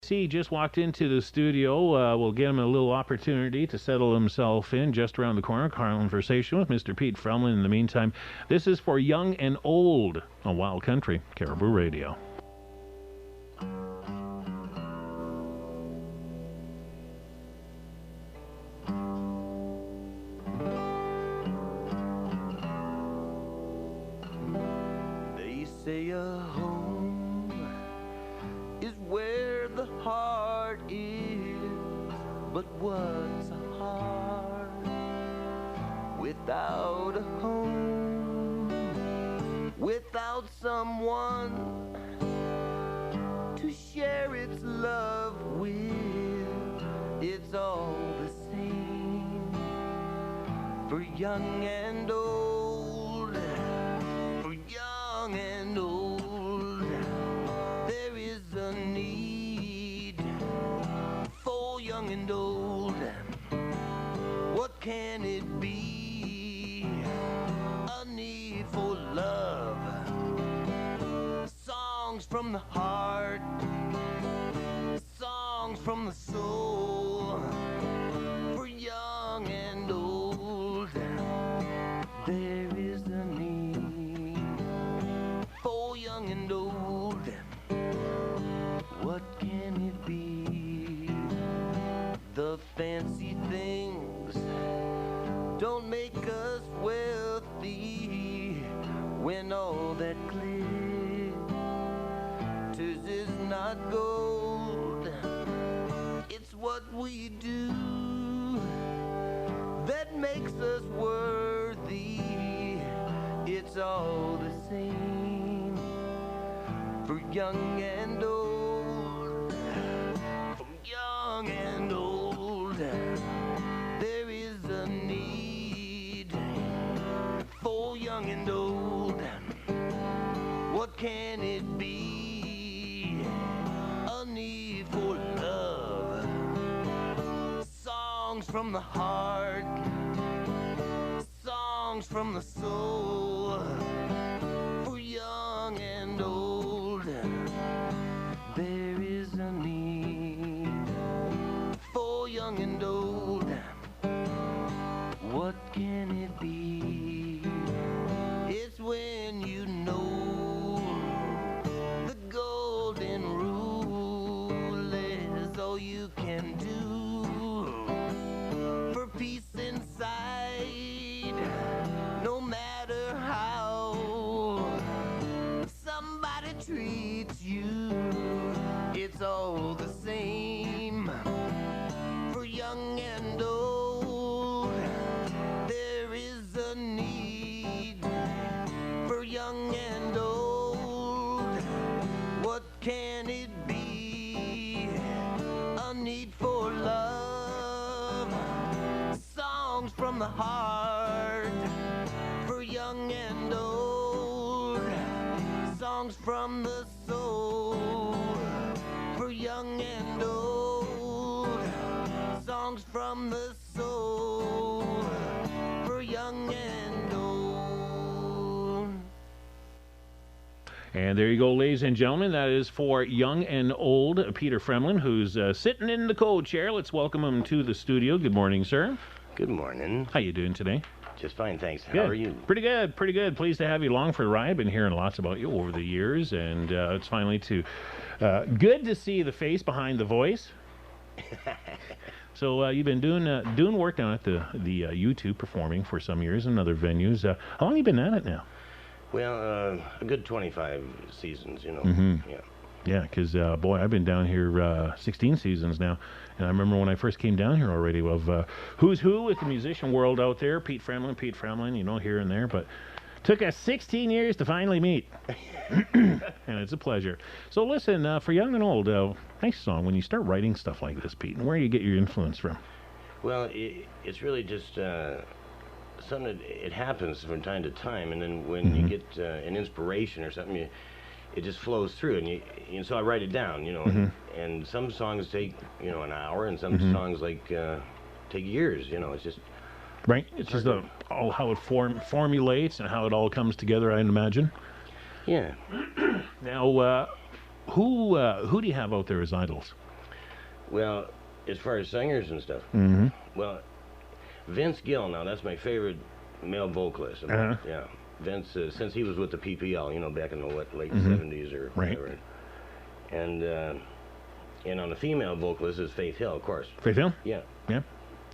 See, he just walked into the studio. We'll give him a little opportunity to settle himself in just around the corner. Conversation with Mr. Pete Fremlin. In the meantime, this is for Young and Old on Wild Country, Caribou Radio. They say a home is where the heart is, but what's a heart without a home, without someone to share its love with? It's all the same for young and old, for young and old. There is a need for young and old. What can it be? A need for love. Songs from the heart, songs from the soul, for young and old. There is a need for young and old. What can it be? The fancy things don't make us wealthy when all that glitters is not gold. It's what we do that makes us worthy. It's all the same for young and old, for young and old. There is a need for young and old. What can it be? A need for love. Songs from the heart, songs from the soul, for young and old. There is a need for young and old. What can it be? It's when you know the golden rule is all you can do for peace inside, no matter how somebody treats you. It's all the same for young and old. There is a need for young and old. What can it be? A need for love. Songs from the heart for young and old. Songs from the soul for young and old. Songs from the soul for young and old. And there you go, ladies and gentlemen. That is for Young and Old, Peter Fremlin, who's sitting in the co-chair. Let's welcome him to the studio. Good morning, sir. Good morning. How you doing today? Just fine, thanks. Good. How are you? Pretty good, pretty good. Pleased to have you along for the ride. I've been hearing lots about you over the years, and it's finally good to see the face behind the voice. So you've been doing work down at the YouTube, performing for some years in other venues. How long have you been at it now? Well, a good 25 seasons, you know. Mm-hmm. Yeah. Yeah, because, boy, I've been down here 16 seasons now. And I remember when I first came down here already of who's who with the musician world out there. Pete Fremlin, you know, here and there. But took us 16 years to finally meet. And it's a pleasure. So listen, for Young and Old, nice song. When you start writing stuff like this, Pete, and where do you get your influence from? Well, it's really just something that it happens from time to time. And then when you get an inspiration or something, it just flows through, and so I write it down, you know, and some songs take, you know, an hour, and some songs take years, you know. It's just right. It's just all how it formulates and how it all comes together, I'd imagine. Yeah. Now, who do you have out there as idols? Well, as far as singers and stuff, well, Vince Gill, now that's my favorite male vocalist. Yeah, Vince, since he was with the PPL, you know, back in the late 70s or whatever. And on the female vocalist is Faith Hill, of course. Faith Hill? Yeah. Yeah.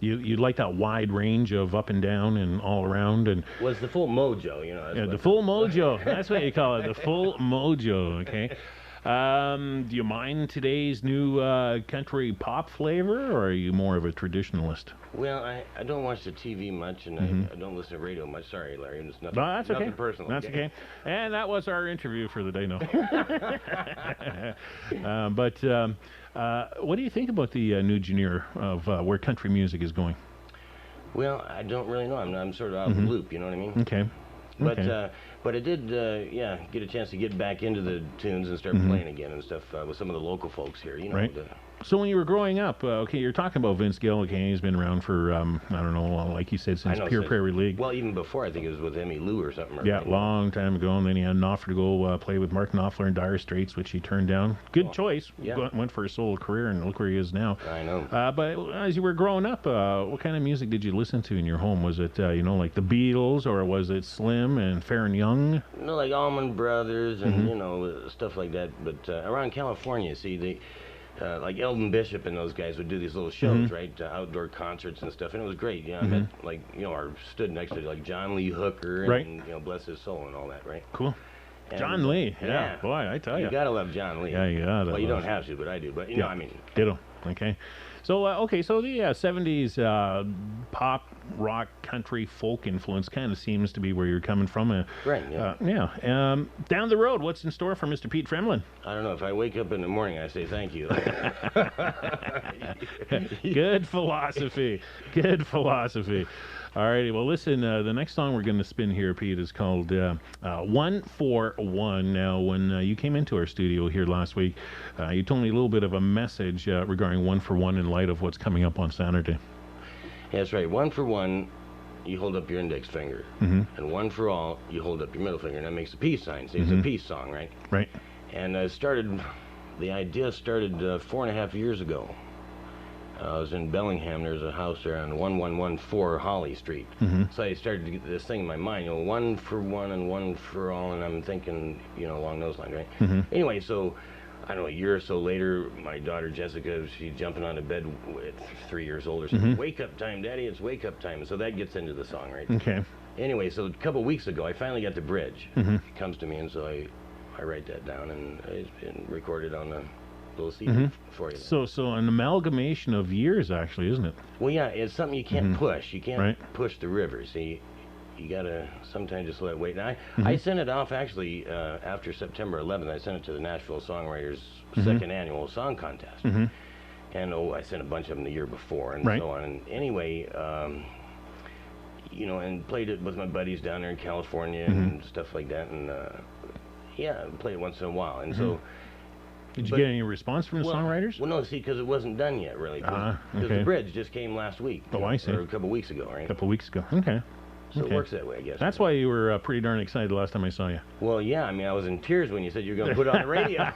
You like that wide range of up and down and all around and. Well, it's the full mojo, you know. Yeah, the full mojo. That's what you call it, the full mojo. Okay. Do you mind today's new country pop flavor, or are you more of a traditionalist? Well, I don't watch the TV much, and I don't listen to radio much. Sorry, Larry. It's nothing, No, that's okay. nothing personal. That's okay. And that was our interview for the day, no. But what do you think about the new genre of where country music is going? Well, I don't really know. I'm sort of out of the loop, you know what I mean? Okay. But I did, get a chance to get back into the tunes and start playing again and stuff with some of the local folks here, you know. Right. So when you were growing up, okay, you're talking about Vince Gill. Okay, he's been around for I don't know, like you said, since Pure Prairie League. Well, even before, I think it was with Emmy Lou or something. Yeah, long time ago, and then he had an offer to go play with Mark Knopfler and Dire Straits, which he turned down. Good choice. Yeah. Went for a solo career, and look where he is now. I know. But as you were growing up, what kind of music did you listen to in your home? Was it, like the Beatles, or was it Slim and Fair and Young? No, like Allman Brothers and, you know, stuff like that. But around California, see, they... like Eldon Bishop and those guys would do these little shows, right? Outdoor concerts and stuff, and it was great. You know, I met, like, you know, or stood next to like John Lee Hooker and you know, bless his soul and all that, right? Cool. And, John Lee, yeah, boy, I tell you. You gotta love John Lee. Yeah, you gotta. Well, you don't have to, but I do. But you know, I mean, ditto. Okay. So so the 70s pop, rock, country, folk influence kind of seems to be where you're coming from. Right. Yeah. Down the road, what's in store for Mr. Pete Fremlin? I don't know. If I wake up in the morning, I say thank you. Good philosophy. Good philosophy. All righty. Well, listen, the next song we're going to spin here, Pete, is called One for One. Now, when you came into our studio here last week, you told me a little bit of a message regarding One for One in light of what's coming up on Saturday. Yeah, that's right. One for one, you hold up your index finger. And one for all, you hold up your middle finger. And that makes a peace sign. So it's a peace song, right? Right. And the idea started 4.5 years ago. I was in Bellingham. There's a house there on 1114 Holly Street. So I started to get this thing in my mind, you know, one for one and one for all, and I'm thinking, you know, along those lines, right? Anyway, so I don't know, a year or so later, my daughter Jessica, she's jumping on the bed at 3 years old or something. Wake up time, Daddy, it's wake up time. So that gets into the song, right? Okay. Anyway, so a couple of weeks ago, I finally got the bridge. It comes to me, and so I write that down, and it's been recorded on the little CD for you. So an amalgamation of years, actually, isn't it? Well, yeah, it's something you can't push. You can't push the river. See, you gotta sometimes just let it wait. And I sent it off actually after September 11th. I sent it to the Nashville Songwriters second annual song contest. And I sent a bunch of them the year before and so on. And anyway, you know, and played it with my buddies down there in California and stuff like that. And yeah, played it once in a while. And so. Did you get any response from the songwriters? Well, no, see, because it wasn't done yet, really. Because the bridge just came last week. Oh, I see. Or a couple weeks ago, right? A couple weeks ago. Okay. So it works that way, I guess. That's why you were pretty darn excited the last time I saw you. Well, yeah. I mean, I was in tears when you said you were going to put it on the radio.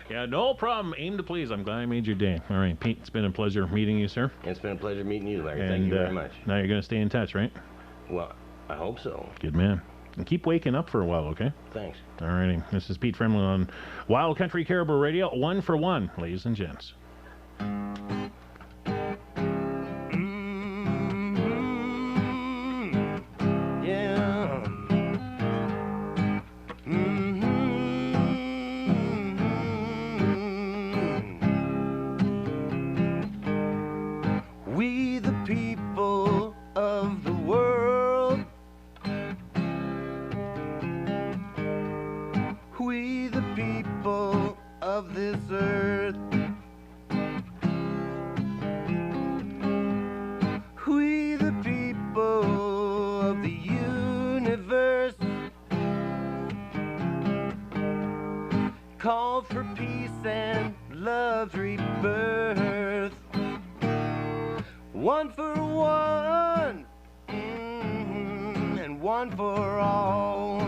Yeah, no problem. Aim to please. I'm glad I made your day. All right, Pete, it's been a pleasure meeting you, sir. It's been a pleasure meeting you, Larry. Thank you very much. Now you're going to stay in touch, right? Well, I hope so. Good man. And keep waking up for a while, okay? Thanks. All righty. This is Pete Fremlin on Wild Country Caribou Radio. One for one, ladies and gents. We the people of the world, we the people of this earth, we the people of the universe, call for peace and love's rebirth. One for one, and one for all.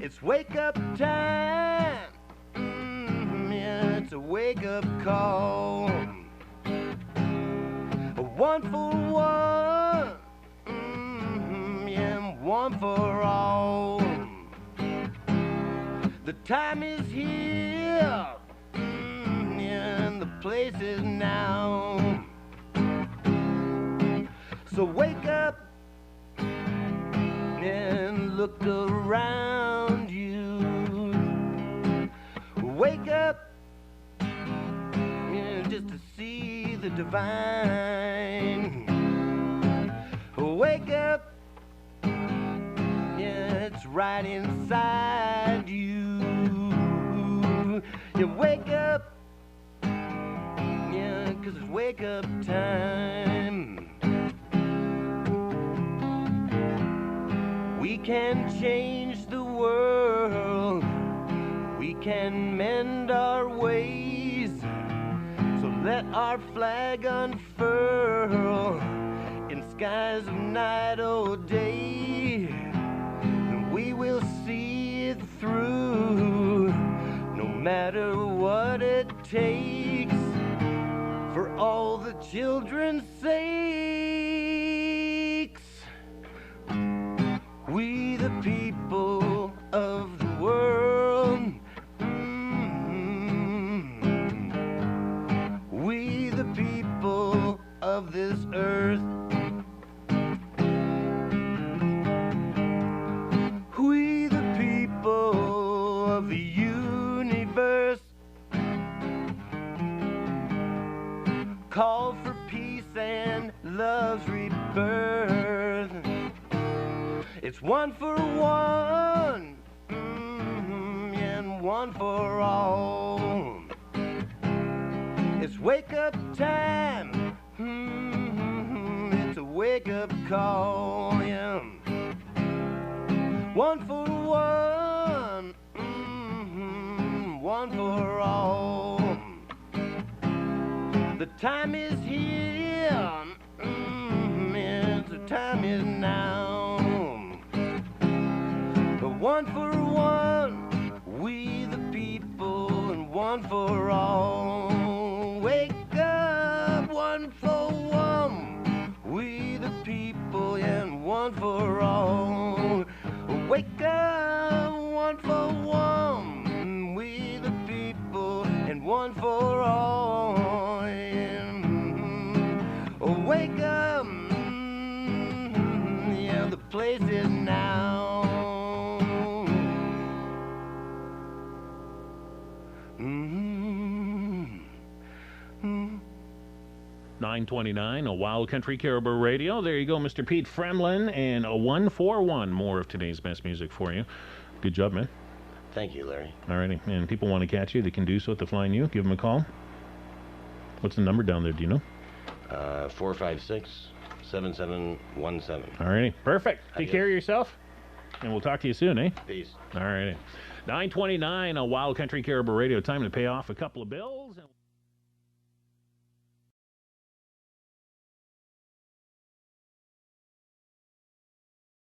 It's wake up time, yeah, it's a wake-up call. One for one, yeah, one for all. The time is here, and the place is now. So wake up and look around you. Wake up, yeah, just to see the divine. Wake up, yeah, it's right inside you. You wake up, yeah, 'cause it's wake up time. We can change the world, we can mend our ways. So let our flag unfurl in skies of night or day, and we will see it through, no matter what it takes, for all the children's sakes. We the people of the world, we the people of this earth, we the people of the universe, call for peace and love's rebirth. It's one for one, and one for all. It's wake up time, it's a wake up call, yeah. One for one, one for all. The time is here, the time is now. One for one, we the people, and one for all. Wake up, one for one, we the people, and one for all. Wake up, one for one, we the people, and one for all. Wake up, yeah, the place is now. 929, a Wild Country Caribou Radio. There you go, Mr. Pete Fremlin, and a 141 more of today's best music for you. Good job, man. Thank you, Larry. Alrighty, and people want to catch you, they can do so at the Flying U. Give them a call. What's the number down there, do you know? 456-7717. Alrighty, perfect. Take Adios. care of yourself, and we'll talk to you soon, eh? Peace. Alrighty. 929, a Wild Country Caribou Radio. Time to pay off a couple of bills.